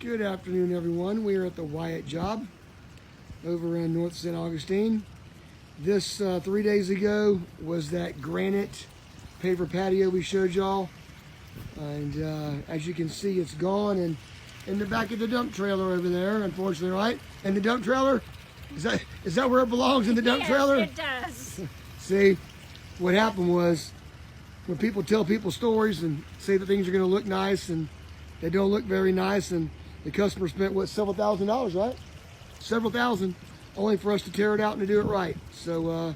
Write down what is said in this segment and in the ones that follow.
Good afternoon, everyone. We are at the Wyatt job over in North St. Augustine. This 3 days ago was that granite paver patio we showed y'all, and as you can see, it's gone. And in the back of the dump trailer over there, unfortunately, right? And the dump trailer, is that where it belongs, in the dump trailer? Yes, it does. See, what happened was, when people tell people stories and say that things are going to look nice and they don't look very nice, and the customer spent, what, several $1,000s, right? Several thousand, only for us to tear it out and to do it right. So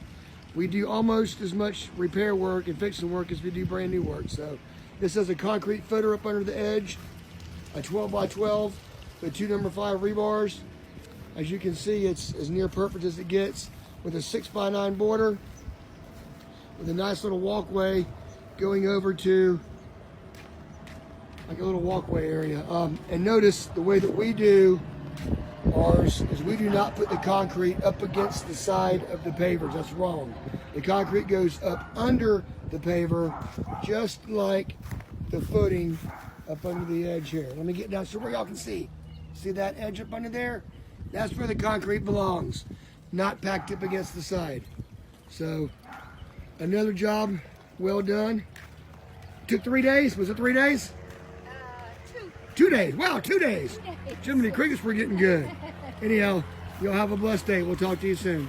we do almost as much repair work and fixing work as we do brand new work. So this has a concrete footer up under the edge, a 12 by 12 with 2 number 5 rebars. As you can see, it's as near perfect as it gets, with a 6 by 9 border, with a nice little walkway going over to like a little walkway area. And notice the way that we do ours is we do not put the concrete up against the side of the pavers. That's wrong. The concrete goes up under the paver, just like the footing up under the edge here. Let me get down so where y'all can see. See that edge up under there? That's where the concrete belongs, not packed up against the side. So another job well done. Took 3 days. Was it 3 days? 2 days. Wow, 2 days. Jiminy Crickets, we're getting good. Anyhow, y'all have a blessed day. We'll talk to you soon.